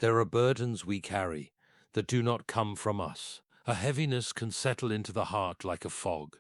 There are burdens we carry that do not come from us. A heaviness can settle into the heart like a fog,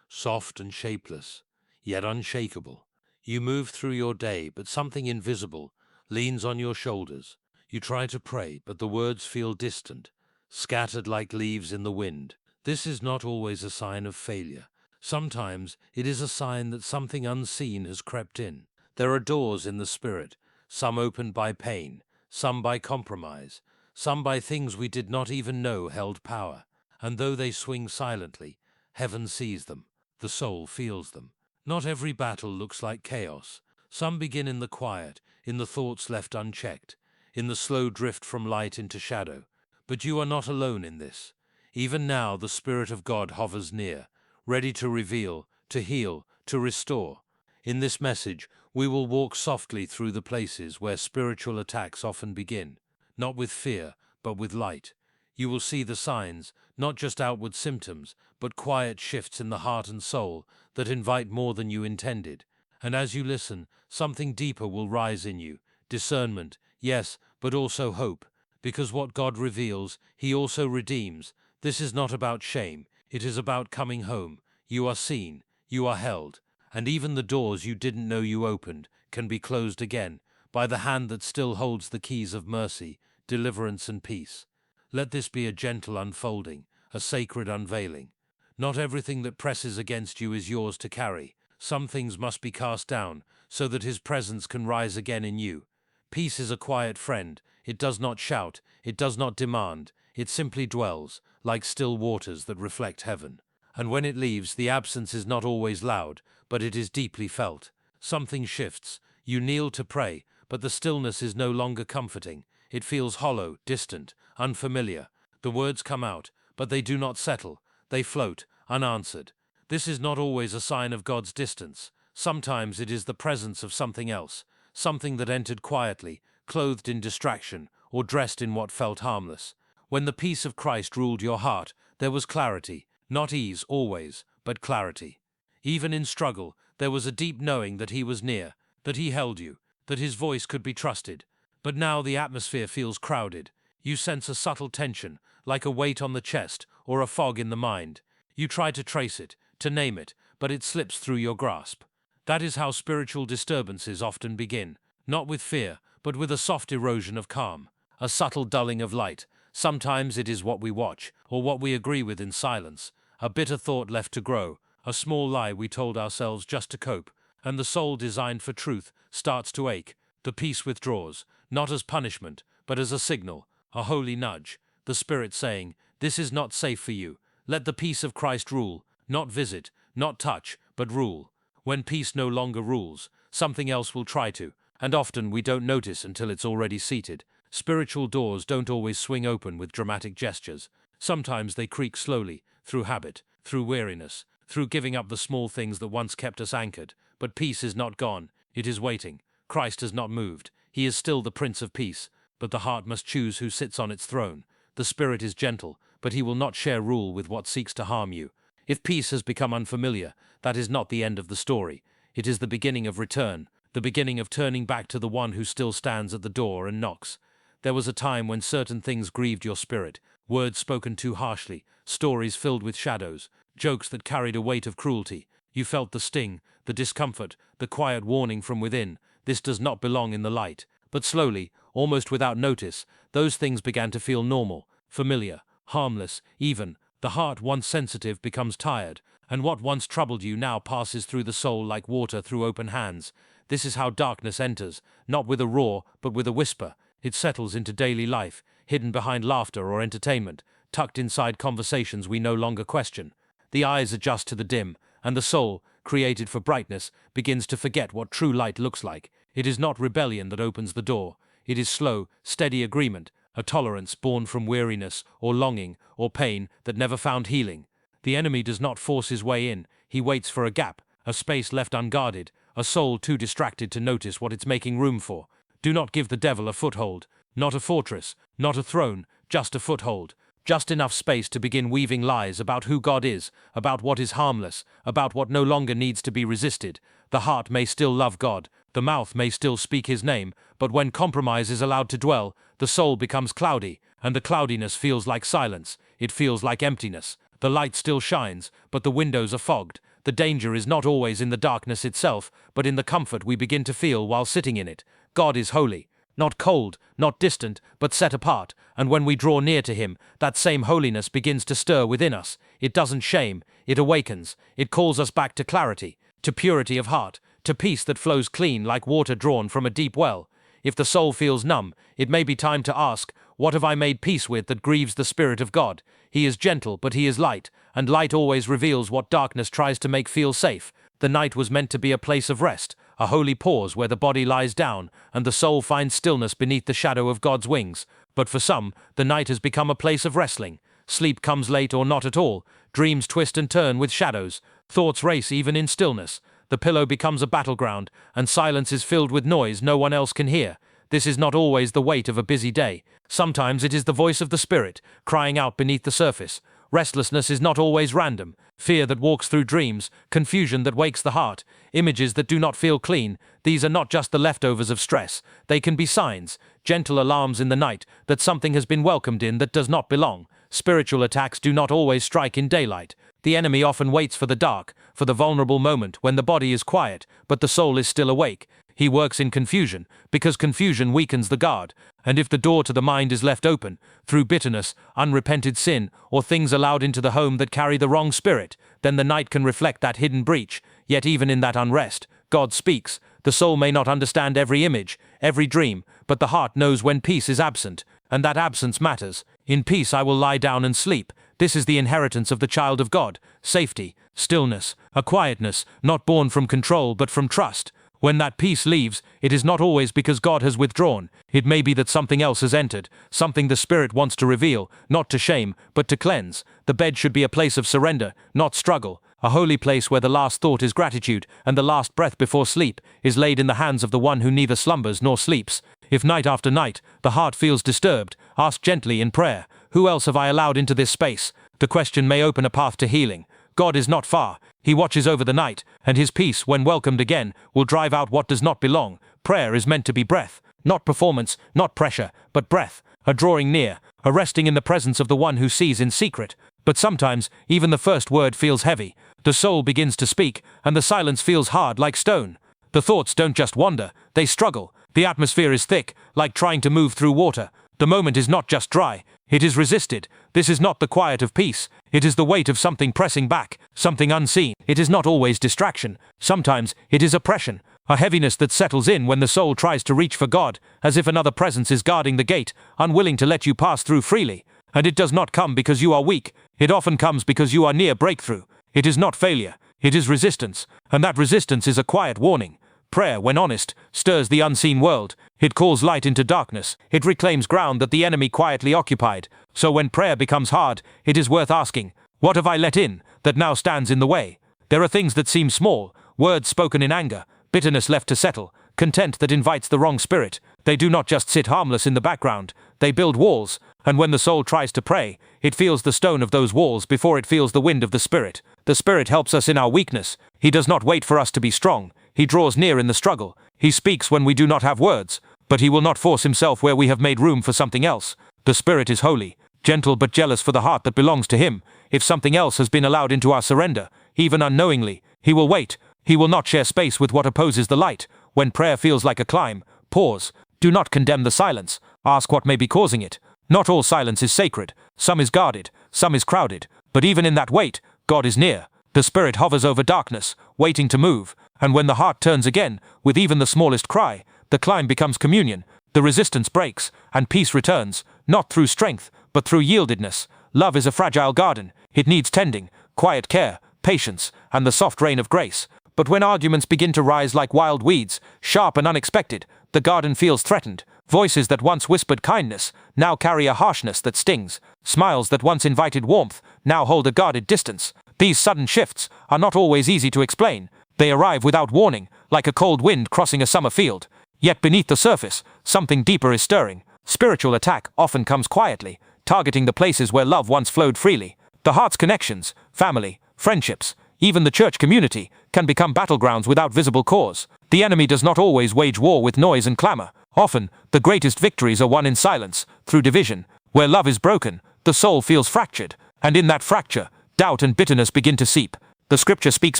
soft and shapeless, yet unshakable. You move through your day, but something invisible leans on your shoulders. You try to pray, but the words feel distant, scattered like leaves in the wind. This is not always a sign of failure. Sometimes it is a sign that something unseen has crept in. There are doors in the spirit, some opened by pain, some by compromise, some by things we did not even know held power. And though they swing silently, heaven sees them, the soul feels them. Not every battle looks like chaos. Some begin in the quiet, in the thoughts left unchecked, in the slow drift from light into shadow. But you are not alone in this. Even now the Spirit of God hovers near, ready to reveal, to heal, to restore. In this message, we will walk softly through the places where spiritual attacks often begin, not with fear, but with light. You will see the signs, not just outward symptoms, but quiet shifts in the heart and soul that invite more than you intended. And as you listen, something deeper will rise in you. Discernment, yes, but also hope. Because what God reveals, He also redeems. This is not about shame. It is about coming home. You are seen. You are held. And even the doors you didn't know you opened can be closed again by the hand that still holds the keys of mercy, deliverance, and peace. Let this be a gentle unfolding, a sacred unveiling. Not everything that presses against you is yours to carry. Some things must be cast down so that His presence can rise again in you. Peace is a quiet friend. It does not shout. It does not demand. It simply dwells, like still waters that reflect heaven. And when it leaves, the absence is not always loud, but it is deeply felt. Something shifts. You kneel to pray, but the stillness is no longer comforting. It feels hollow, distant, unfamiliar. The words come out, but they do not settle. They float, unanswered. This is not always a sign of God's distance. Sometimes it is the presence of something else, something that entered quietly, clothed in distraction, or dressed in what felt harmless. When the peace of Christ ruled your heart, there was clarity, not ease always, but clarity. Even in struggle, there was a deep knowing that He was near, that He held you, that His voice could be trusted. But now the atmosphere feels crowded. You sense a subtle tension, like a weight on the chest or a fog in the mind. You try to trace it, to name it, but it slips through your grasp. That is how spiritual disturbances often begin, not with fear, but with a soft erosion of calm, a subtle dulling of light. Sometimes it is what we watch, or what we agree with in silence, a bitter thought left to grow, a small lie we told ourselves just to cope, and the soul designed for truth starts to ache. The peace withdraws, not as punishment, but as a signal, a holy nudge, the Spirit saying, "This is not safe for you. Let the peace of Christ rule, not visit, not touch, but rule." When peace no longer rules, something else will try to, and often we don't notice until it's already seated. Spiritual doors don't always swing open with dramatic gestures. Sometimes they creak slowly, through habit, through weariness, through giving up the small things that once kept us anchored. But peace is not gone, it is waiting. Christ has not moved. He is still the Prince of Peace, but the heart must choose who sits on its throne. The Spirit is gentle, but He will not share rule with what seeks to harm you. If peace has become unfamiliar, that is not the end of the story. It is the beginning of return, the beginning of turning back to the one who still stands at the door and knocks. There was a time when certain things grieved your spirit, words spoken too harshly, stories filled with shadows, jokes that carried a weight of cruelty. You felt the sting, the discomfort, the quiet warning from within. This does not belong in the light. But slowly, almost without notice, those things began to feel normal, familiar, harmless, even. The heart, once sensitive, becomes tired, and what once troubled you now passes through the soul like water through open hands. This is how darkness enters, not with a roar, but with a whisper. It settles into daily life, hidden behind laughter or entertainment, tucked inside conversations we no longer question. The eyes adjust to the dim, and the soul, created for brightness, begins to forget what true light looks like. It is not rebellion that opens the door. It is slow, steady agreement, a tolerance born from weariness or longing or pain that never found healing. The enemy does not force his way in. He waits for a gap, a space left unguarded, a soul too distracted to notice what it's making room for. Do not give the devil a foothold, not a fortress, not a throne, just a foothold. Just enough space to begin weaving lies about who God is, about what is harmless, about what no longer needs to be resisted. The heart may still love God, the mouth may still speak His name, but when compromise is allowed to dwell, the soul becomes cloudy, and the cloudiness feels like silence, it feels like emptiness. The light still shines, but the windows are fogged. The danger is not always in the darkness itself, but in the comfort we begin to feel while sitting in it. God is holy, not cold, not distant, but set apart, and when we draw near to him, that same holiness begins to stir within us. It doesn't shame, it awakens, it calls us back to clarity, to purity of heart, to peace that flows clean like water drawn from a deep well. If the soul feels numb, it may be time to ask, what have I made peace with that grieves the Spirit of God? He is gentle, but he is light, and light always reveals what darkness tries to make feel safe. The night was meant to be a place of rest, a holy pause where the body lies down, and the soul finds stillness beneath the shadow of God's wings. But for some, the night has become a place of wrestling. Sleep comes late or not at all, dreams twist and turn with shadows, thoughts race even in stillness. The pillow becomes a battleground, and silence is filled with noise no one else can hear. This is not always the weight of a busy day. Sometimes it is the voice of the Spirit, crying out beneath the surface. Restlessness is not always random. Fear that walks through dreams, confusion that wakes the heart, images that do not feel clean. These are not just the leftovers of stress. They can be signs, gentle alarms in the night, that something has been welcomed in that does not belong. Spiritual attacks do not always strike in daylight. The enemy often waits for the dark, for the vulnerable moment when the body is quiet, but the soul is still awake. He works in confusion, because confusion weakens the guard, and if the door to the mind is left open, through bitterness, unrepented sin, or things allowed into the home that carry the wrong spirit, then the night can reflect that hidden breach. Yet even in that unrest, God speaks. The soul may not understand every image, every dream, but the heart knows when peace is absent, and that absence matters. In peace I will lie down and sleep. This is the inheritance of the child of God, safety, stillness, a quietness, not born from control but from trust. When that peace leaves, it is not always because God has withdrawn. It may be that something else has entered, something the Spirit wants to reveal, not to shame, but to cleanse. The bed should be a place of surrender, not struggle, a holy place where the last thought is gratitude, and the last breath before sleep is laid in the hands of the one who neither slumbers nor sleeps. If night after night, the heart feels disturbed, ask gently in prayer, who else have I allowed into this space? The question may open a path to healing. God is not far. He watches over the night, and his peace, when welcomed again, will drive out what does not belong. Prayer is meant to be breath, not performance, not pressure, but breath, a drawing near, a resting in the presence of the one who sees in secret. But sometimes, even the first word feels heavy. The soul begins to speak, and the silence feels hard like stone. The thoughts don't just wander, they struggle. The atmosphere is thick, like trying to move through water. The moment is not just dry, it is resisted. This is not the quiet of peace. It is the weight of something pressing back, something unseen. It is not always distraction. Sometimes it is oppression, a heaviness that settles in when the soul tries to reach for God, as if another presence is guarding the gate, unwilling to let you pass through freely. And it does not come because you are weak. It often comes because you are near breakthrough. It is not failure. It is resistance. And that resistance is a quiet warning. Prayer, when honest, stirs the unseen world. It calls light into darkness. It reclaims ground that the enemy quietly occupied. So when prayer becomes hard, it is worth asking, what have I let in that now stands in the way? There are things that seem small, words spoken in anger, bitterness left to settle, content that invites the wrong spirit. They do not just sit harmless in the background, they build walls, and when the soul tries to pray, it feels the stone of those walls before it feels the wind of the Spirit. The Spirit helps us in our weakness. He does not wait for us to be strong. He draws near in the struggle. He speaks when we do not have words, but he will not force himself where we have made room for something else. The Spirit is holy, gentle but jealous for the heart that belongs to him. If something else has been allowed into our surrender, even unknowingly, he will wait. He will not share space with what opposes the light. When prayer feels like a climb, pause. Do not condemn the silence. Ask what may be causing it. Not all silence is sacred. Some is guarded, some is crowded. But even in that wait, God is near. The Spirit hovers over darkness, waiting to move. And when the heart turns again, with even the smallest cry, the climb becomes communion. The resistance breaks, and peace returns, not through strength, but through yieldedness. Love is a fragile garden. It needs tending, quiet care, patience, and the soft rain of grace. But when arguments begin to rise like wild weeds, sharp and unexpected, the garden feels threatened. Voices that once whispered kindness now carry a harshness that stings. Smiles that once invited warmth now hold a guarded distance. These sudden shifts are not always easy to explain. They arrive without warning, like a cold wind crossing a summer field. Yet beneath the surface, something deeper is stirring. Spiritual attack often comes quietly, targeting the places where love once flowed freely. The heart's connections, family, friendships, even the church community, can become battlegrounds without visible cause. The enemy does not always wage war with noise and clamor. Often, the greatest victories are won in silence, through division. Where love is broken, the soul feels fractured, and in that fracture, doubt and bitterness begin to seep. The scripture speaks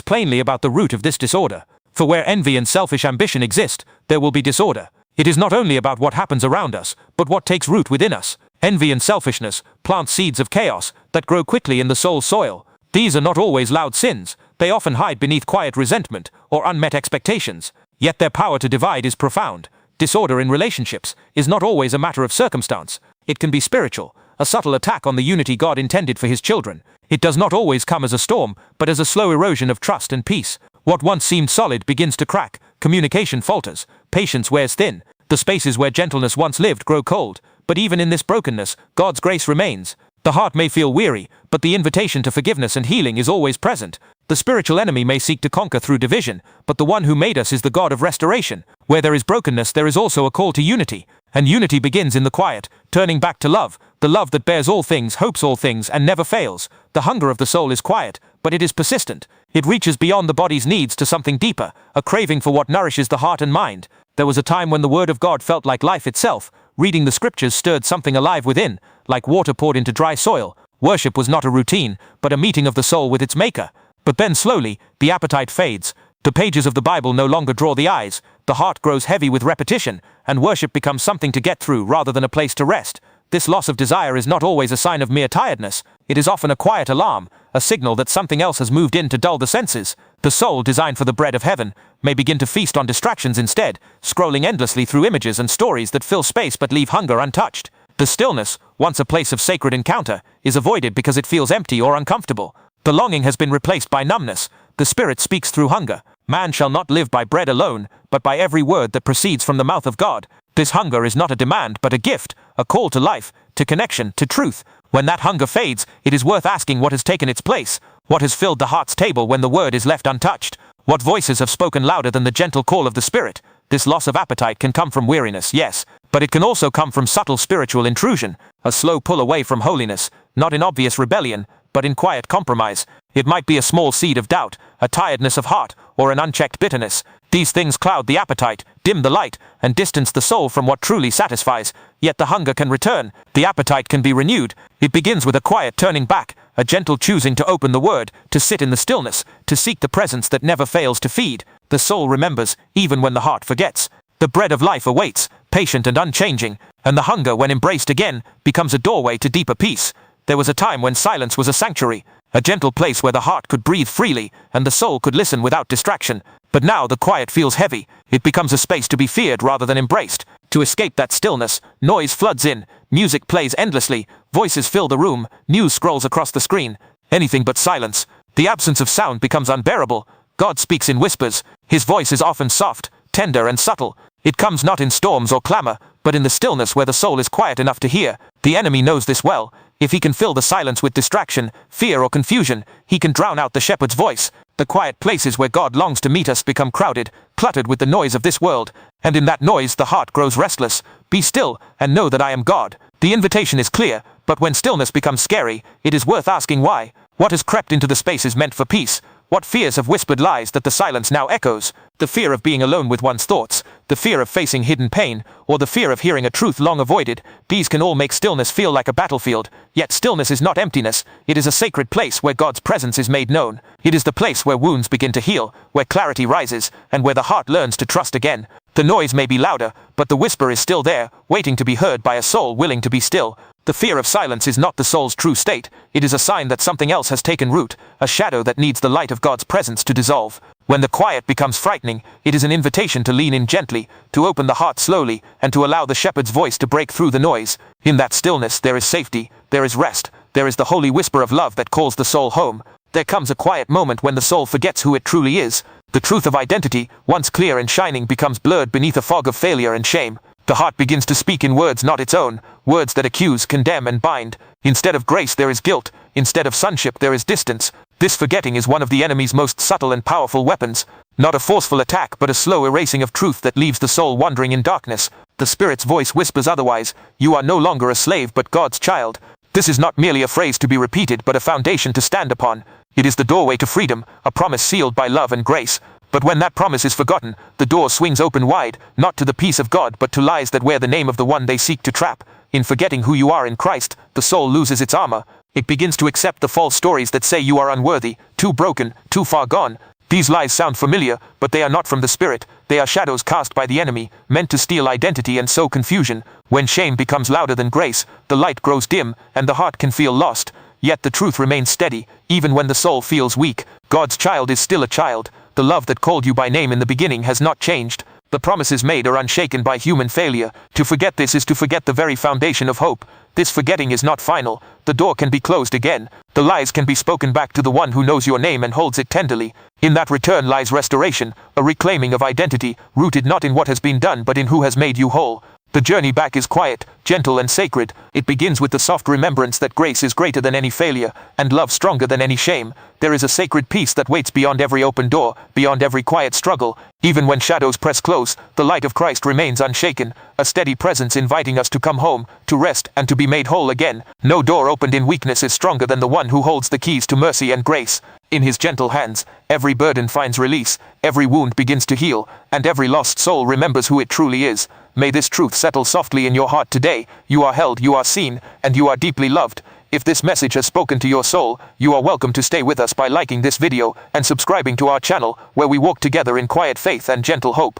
plainly about the root of this disorder. For where envy and selfish ambition exist, there will be disorder. It is not only about what happens around us, but what takes root within us. Envy and selfishness plant seeds of chaos that grow quickly in the soul's soil. These are not always loud sins. They often hide beneath quiet resentment or unmet expectations. Yet their power to divide is profound. Disorder in relationships is not always a matter of circumstance. It can be spiritual, a subtle attack on the unity God intended for his children. It does not always come as a storm, but as a slow erosion of trust and peace. What once seemed solid begins to crack, communication falters, patience wears thin, the spaces where gentleness once lived grow cold. But even in this brokenness, God's grace remains. The heart may feel weary, but the invitation to forgiveness and healing is always present. The spiritual enemy may seek to conquer through division, but the one who made us is the God of restoration. Where there is brokenness, there is also a call to unity. And unity begins in the quiet, turning back to love, the love that bears all things, hopes all things, and never fails. The hunger of the soul is quiet, but it is persistent. It reaches beyond the body's needs to something deeper, a craving for what nourishes the heart and mind. There was a time when the word of God felt like life itself. Reading the scriptures stirred something alive within, like water poured into dry soil. Worship was not a routine, but a meeting of the soul with its maker. But then slowly, the appetite fades. The pages of the Bible no longer draw the eyes. The heart grows heavy with repetition, and worship becomes something to get through rather than a place to rest. This loss of desire is not always a sign of mere tiredness. It is often a quiet alarm, a signal that something else has moved in to dull the senses. The soul, designed for the bread of heaven, may begin to feast on distractions instead, scrolling endlessly through images and stories that fill space but leave hunger untouched. The stillness, once a place of sacred encounter, is avoided because it feels empty or uncomfortable. The longing has been replaced by numbness. The Spirit speaks through hunger. Man shall not live by bread alone, but by every word that proceeds from the mouth of God. This hunger is not a demand, but a gift, a call to life, to connection, to truth. When that hunger fades, it is worth asking what has taken its place. What has filled the heart's table when the word is left untouched? What voices have spoken louder than the gentle call of the Spirit? This loss of appetite can come from weariness, yes, but it can also come from subtle spiritual intrusion, a slow pull away from holiness, not in obvious rebellion, but in quiet compromise. It might be a small seed of doubt, a tiredness of heart, or an unchecked bitterness. These things cloud the appetite, dim the light, and distance the soul from what truly satisfies. Yet the hunger can return, the appetite can be renewed. It begins with a quiet turning back, a gentle choosing to open the word, to sit in the stillness, to seek the presence that never fails to feed. The soul remembers, even when the heart forgets. The bread of life awaits, patient and unchanging, and the hunger, when embraced again, becomes a doorway to deeper peace. There was a time when silence was a sanctuary, a gentle place where the heart could breathe freely, and the soul could listen without distraction. But now the quiet feels heavy. It becomes a space to be feared rather than embraced. To escape that stillness, noise floods in, music plays endlessly, voices fill the room, news scrolls across the screen. Anything but silence. The absence of sound becomes unbearable. God speaks in whispers. His voice is often soft, tender and subtle. It comes not in storms or clamor, but in the stillness where the soul is quiet enough to hear. The enemy knows this well. If he can fill the silence with distraction, fear or confusion, he can drown out the shepherd's voice. The quiet places where God longs to meet us become crowded, cluttered with the noise of this world, and in that noise the heart grows restless. Be still, and know that I am God. The invitation is clear, but when stillness becomes scary, it is worth asking why. What has crept into the spaces meant for peace? What fears have whispered lies that the silence now echoes? The fear of being alone with one's thoughts, the fear of facing hidden pain, or the fear of hearing a truth long avoided. These can all make stillness feel like a battlefield. Yet stillness is not emptiness. It is a sacred place where God's presence is made known. It is the place where wounds begin to heal, where clarity rises, and where the heart learns to trust again. The noise may be louder, but the whisper is still there, waiting to be heard by a soul willing to be still. The fear of silence is not the soul's true state. It is a sign that something else has taken root, a shadow that needs the light of God's presence to dissolve. When the quiet becomes frightening, it is an invitation to lean in gently, to open the heart slowly, and to allow the shepherd's voice to break through the noise. In that stillness there is safety, there is rest, there is the holy whisper of love that calls the soul home. There comes a quiet moment when the soul forgets who it truly is. The truth of identity, once clear and shining, becomes blurred beneath a fog of failure and shame. The heart begins to speak in words not its own, words that accuse, condemn, and bind. Instead of grace there is guilt, instead of sonship there is distance. This forgetting is one of the enemy's most subtle and powerful weapons. Not a forceful attack, but a slow erasing of truth that leaves the soul wandering in darkness. The Spirit's voice whispers otherwise. You are no longer a slave but God's child. This is not merely a phrase to be repeated, but a foundation to stand upon. It is the doorway to freedom, a promise sealed by love and grace. But when that promise is forgotten, the door swings open wide, not to the peace of God but to lies that wear the name of the one they seek to trap. In forgetting who you are in Christ, the soul loses its armor. It begins to accept the false stories that say you are unworthy, too broken, too far gone. These lies sound familiar, but they are not from the Spirit. They are shadows cast by the enemy, meant to steal identity and sow confusion. When shame becomes louder than grace, the light grows dim, and the heart can feel lost. Yet the truth remains steady, even when the soul feels weak. God's child is still a child. The love that called you by name in the beginning has not changed. The promises made are unshaken by human failure. To forget this is to forget the very foundation of hope. This forgetting is not final. The door can be closed again. The lies can be spoken back to the one who knows your name and holds it tenderly. In that return lies restoration, a reclaiming of identity, rooted not in what has been done but in who has made you whole. The journey back is quiet, gentle and sacred. It begins with the soft remembrance that grace is greater than any failure, and love stronger than any shame. There is a sacred peace that waits beyond every open door, beyond every quiet struggle. Even when shadows press close, the light of Christ remains unshaken, a steady presence inviting us to come home, to rest, and to be made whole again. No door opened in weakness is stronger than the one who holds the keys to mercy and grace. In his gentle hands, every burden finds release, every wound begins to heal, and every lost soul remembers who it truly is. May this truth settle softly in your heart today. You are held, you are seen, and you are deeply loved. If this message has spoken to your soul, you are welcome to stay with us by liking this video and subscribing to our channel, where we walk together in quiet faith and gentle hope.